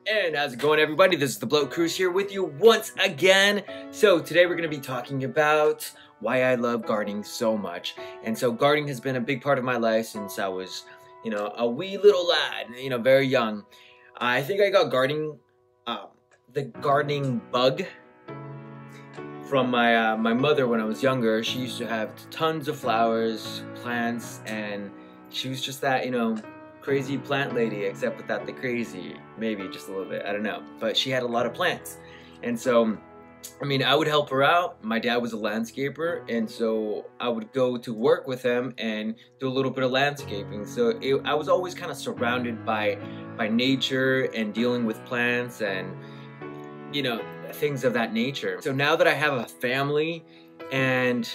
And how's it going, everybody? This is the Bloat Cruise here with you once again. So today we're going to be talking about why I love gardening so much. And so gardening has been a big part of my life since I was, a wee little lad, very young. I think I got gardening, the gardening bug from my mother when I was younger. She used to have tons of flowers, plants, and she was just that, crazy plant lady, except without the crazy, maybe just a little bit, I don't know. But she had a lot of plants. And so, I would help her out. My dad was a landscaper, and so I would go to work with him and do a little bit of landscaping. So I was always kind of surrounded by nature and dealing with plants and, things of that nature. So now that I have a family and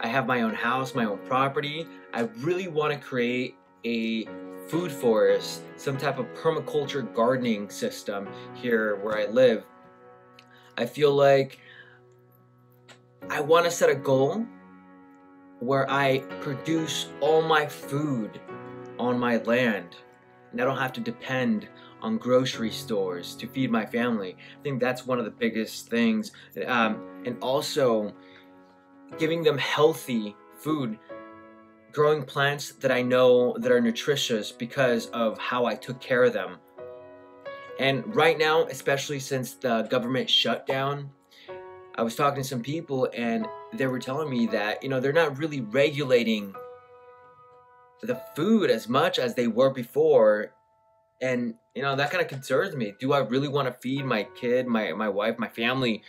I have my own house, my own property, I really want to create a food forest, some type of permaculture gardening system here where I live. I feel like I want to set a goal where I produce all my food on my land and I don't have to depend on grocery stores to feed my family. I think that's one of the biggest things. And also giving them healthy food, growing plants that I know that are nutritious because of how I took care of them. And right now, especially since the government shut down, I was talking to some people and they were telling me that, they're not really regulating the food as much as they were before. And, that kind of concerns me. Do I really want to feed my kid, my wife, my family,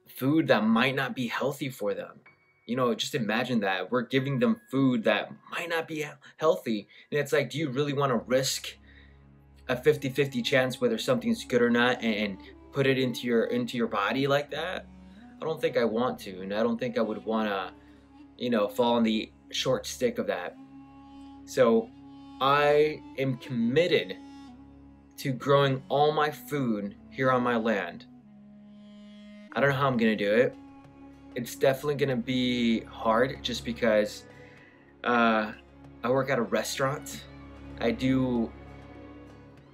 food that might not be healthy for them? Just imagine that. We're giving them food that might not be healthy. And it's like, do you really want to risk a 50-50 chance whether something's good or not and put it into your body like that? I don't think I want to, and I don't think I would want to, fall on the short stick of that. So I am committed to growing all my food here on my land. I don't know how I'm gonna do it. It's definitely gonna be hard just because I work at a restaurant. I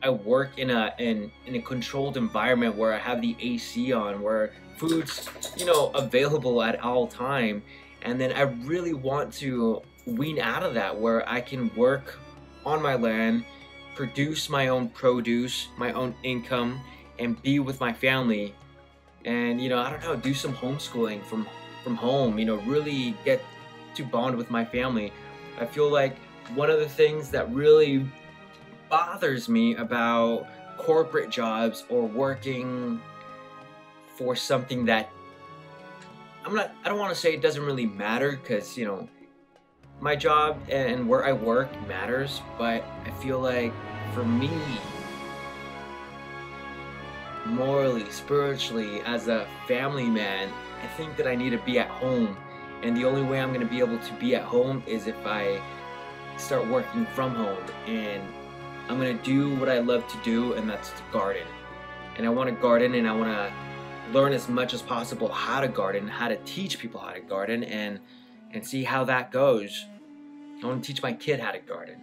work in a controlled environment where I have the AC on, where food's available at all time, and then I really want to wean out of that, where I can work on my land, produce my own produce, my own income, and be with my family. And I don't know, do some homeschooling from home, really get to bond with my family. I feel like one of the things that really bothers me about corporate jobs or working for something that I don't want to say it doesn't really matter, because my job and where I work matters, but I feel like for me, morally, spiritually, as a family man, I think that I need to be at home. And the only way I'm going to be able to be at home is if I start working from home. And I'm going to do what I love to do, and that's to garden. And I want to garden, and I want to learn as much as possible how to garden, how to teach people how to garden, and see how that goes. I want to teach my kid how to garden.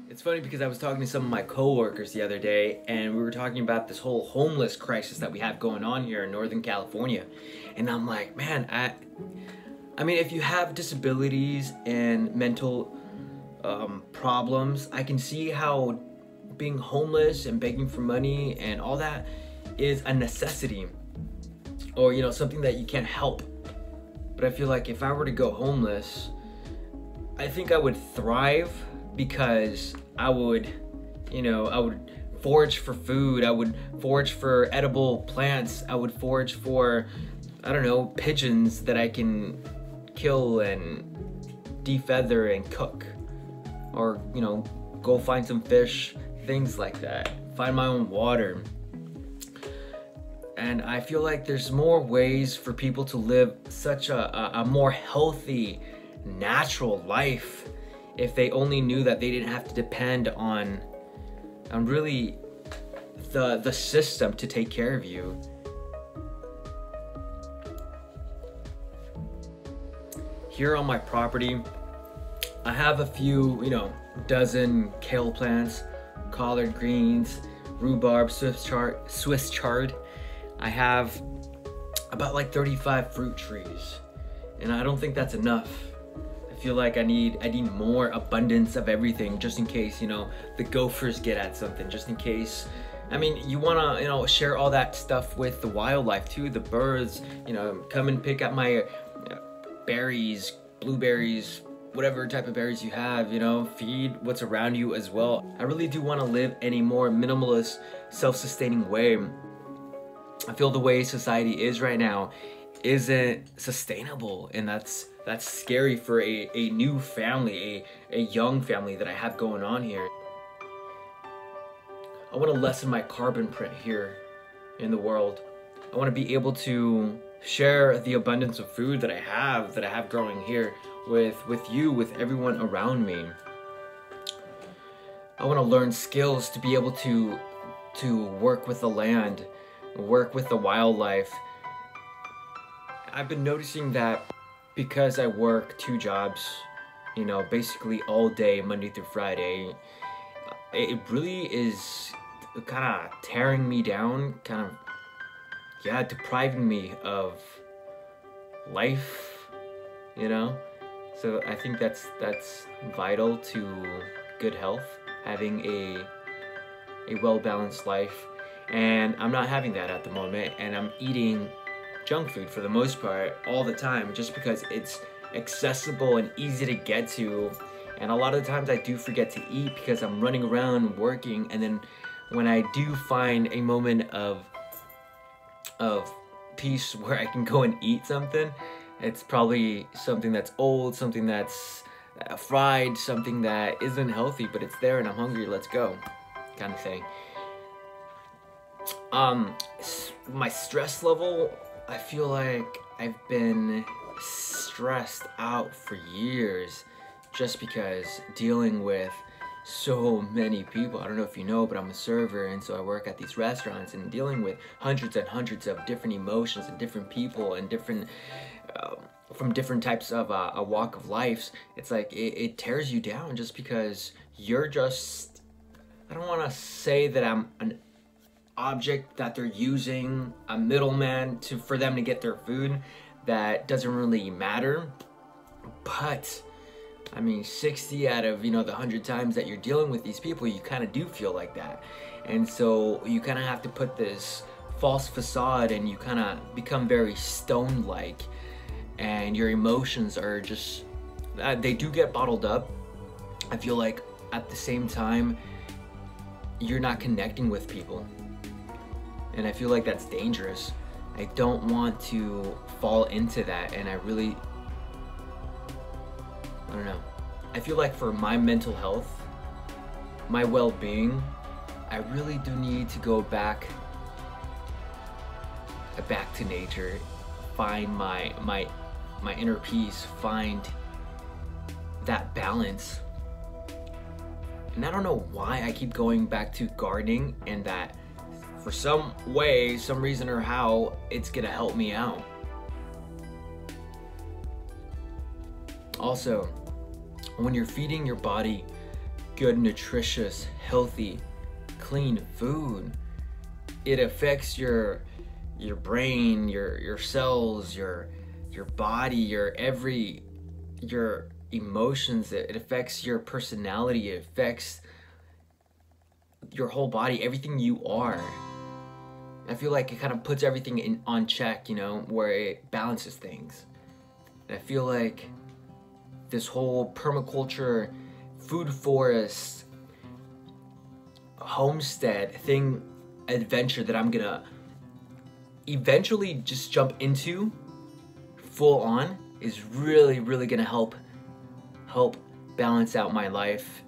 It's funny because I was talking to some of my coworkers the other day, and we were talking about this whole homeless crisis that we have going on here in Northern California. And I'm like, man, I mean, if you have disabilities and mental problems, I can see how being homeless and begging for money and all that is a necessity, or something that you can't help. But I feel like if I were to go homeless, I think I would thrive, because I would forage for food. I would forage for edible plants. I would forage for, I don't know, pigeons that I can kill and defeather and cook. Or, you know, go find some fish, things like that. Find my own water. And I feel like there's more ways for people to live such a more healthy, natural life if they only knew that they didn't have to depend on really the system to take care of you. Here on my property, I have a few, you know, dozen kale plants, collard greens, rhubarb, Swiss chard. I have about like 35 fruit trees, and I don't think that's enough. I feel like I need more abundance of everything, just in case, you know, the gophers get at something, just in case. I mean, you wanna, you know, share all that stuff with the wildlife too, the birds, you know, come and pick up my berries, blueberries, whatever type of berries you have, you know, feed what's around you as well. I really do want to live in a more minimalist, self-sustaining way. I feel the way society is right now isn't sustainable, and that's scary for a new family, a young family that I have going on here. I want to lessen my carbon print here in the world. I want to be able to share the abundance of food that I have growing here with you, with everyone around me. I want to learn skills to be able to work with the land, work with the wildlife. I've been noticing that because I work 2 jobs, you know, basically all day, Monday through Friday, it really is kind of tearing me down, kind of, yeah, depriving me of life, you know? So I think that's vital to good health, having a well-balanced life. And I'm not having that at the moment, and I'm eating junk food for the most part all the time, just because it's accessible and easy to get to. And a lot of the times I do forget to eat because I'm running around working, and then when I do find a moment of peace where I can go and eat something, it's probably something that's old, something that's fried, something that isn't healthy, but it's there and I'm hungry, let's go, kind of thing. My stress level, I feel like I've been stressed out for years just because dealing with so many people. I don't know if you know, but I'm a server, and so I work at these restaurants, and dealing with hundreds and hundreds of different emotions and different people and different from different types of a walk of life. It's like it tears you down just because you're just, I don't want to say that I'm an object that they're using, a middleman for them to get their food. That doesn't really matter, but I mean, 60 out of, you know, the 100 times that you're dealing with these people, you kind of do feel like that. And so you kind of have to put this false facade, and you kind of become very stone-like, and your emotions are just, they do get bottled up. I feel like at the same time, you're not connecting with people. And I feel like that's dangerous. I don't want to fall into that, and I don't know. I feel like for my mental health, my well-being, I really do need to go back to nature, find my inner peace, find that balance. And I don't know why I keep going back to gardening, and that for some way, some reason or how, it's gonna help me out. Also, when you're feeding your body good, nutritious, healthy, clean food, it affects your brain, your cells, your body, your emotions. It affects your personality. It affects your whole body, everything you are. I feel like it kind of puts everything on check, you know, where it balances things. And I feel like this whole permaculture, food forest, homestead thing, adventure that I'm gonna eventually just jump into full on is really gonna help balance out my life,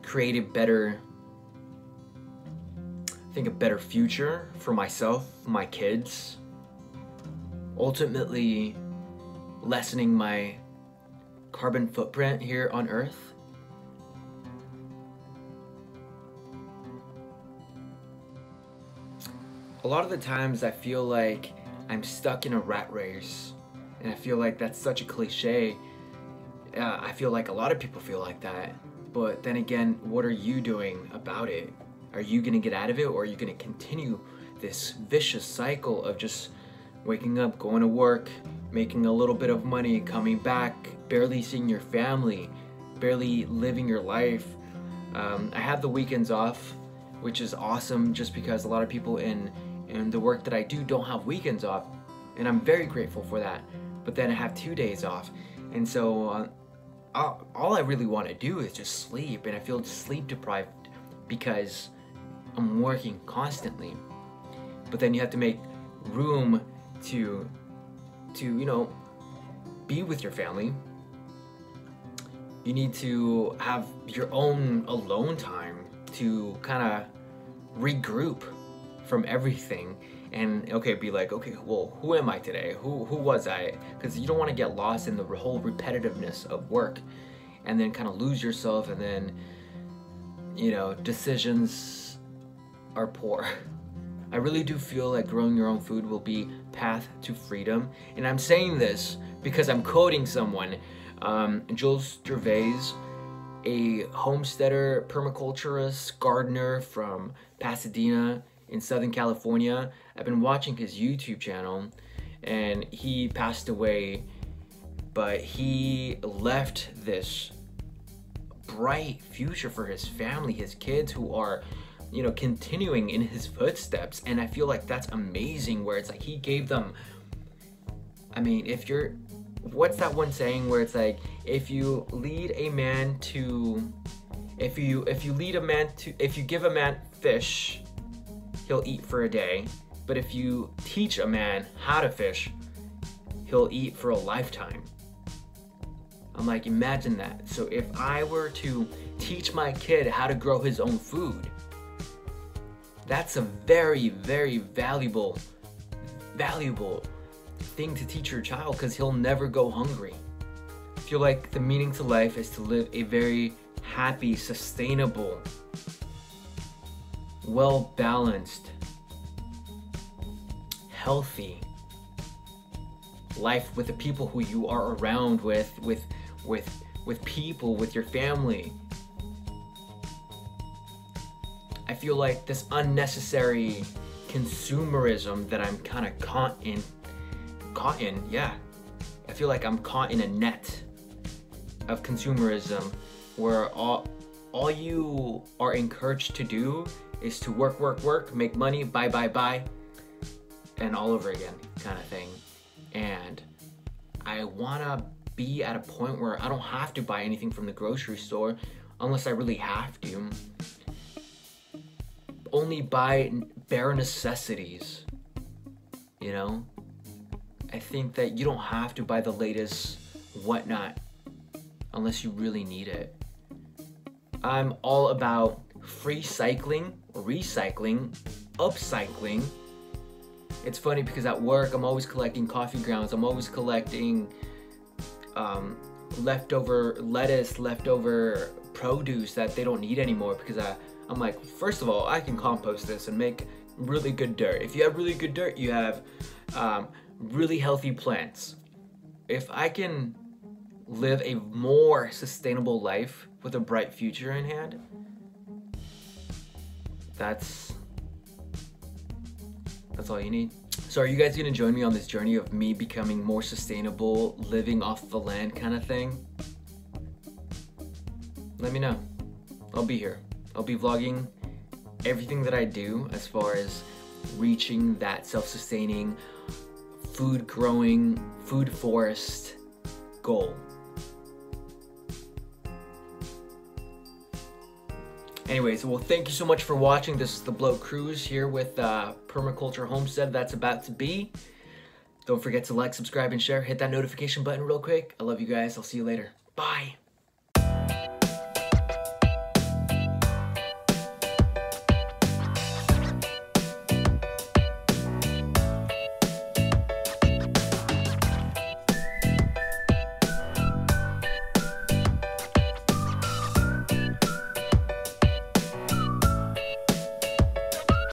create a better future for myself, my kids, ultimately lessening my carbon footprint here on Earth. A lot of the times I feel like I'm stuck in a rat race, and I feel like that's such a cliche. I feel like a lot of people feel like that, but then again, what are you doing about it? Are you gonna get out of it, or are you gonna continue this vicious cycle of just waking up, going to work, making a little bit of money, coming back, barely seeing your family, barely living your life? I have the weekends off, which is awesome, just because a lot of people in the work that I do don't have weekends off, and I'm very grateful for that. But then I have 2 days off, and so all I really want to do is just sleep, and I feel sleep deprived because I'm working constantly. But then you have to make room to you know, be with your family. You need to have your own alone time to kind of regroup from everything and be like, okay, well, who am I today? Who was I? Because you don't want to get lost in the whole repetitiveness of work and then kind of lose yourself, and then, you know, decisions are poor. I really do feel like growing your own food will be path to freedom. And I'm saying this because I'm quoting someone, Jules Gervais, a homesteader, permaculturist, gardener from Pasadena in Southern California. I've been watching his YouTube channel, and he passed away, but he left this bright future for his family, his kids, who are, you know, continuing in his footsteps. And I feel like that's amazing, where it's like he gave them, I mean, what's that one saying where it's like, if you give a man fish, he'll eat for a day, but if you teach a man how to fish, he'll eat for a lifetime. I'm like, imagine that. So if I were to teach my kid how to grow his own food, that's a very valuable thing to teach your child, because he'll never go hungry. I feel like the meaning to life is to live a very happy, sustainable, well-balanced, healthy life with the people who you are around with people, with your family. I feel like this unnecessary consumerism that I'm kind of caught in, yeah. I feel like I'm caught in a net of consumerism where all you are encouraged to do is to work, make money, buy, and all over again kind of thing. And I wanna be at a point where I don't have to buy anything from the grocery store unless I really have to. Only buy bare necessities, you know? I think that you don't have to buy the latest whatnot unless you really need it. I'm all about free cycling, recycling, upcycling. It's funny because at work I'm always collecting coffee grounds, I'm always collecting leftover lettuce, leftover produce that they don't need anymore, because I'm like, first of all, I can compost this and make really good dirt. If you have really good dirt, you have really healthy plants. If I can live a more sustainable life with a bright future in hand, that's all you need. So are you guys gonna join me on this journey of me becoming more sustainable, living off the land kind of thing? Let me know. I'll be here. I'll be vlogging everything that I do as far as reaching that self-sustaining, food growing, food forest goal. Anyways, well, thank you so much for watching. This is the Bloat Cruise here with Permaculture Homestead that's about to be. Don't forget to like, subscribe, and share. Hit that notification button real quick. I love you guys. I'll see you later. Bye.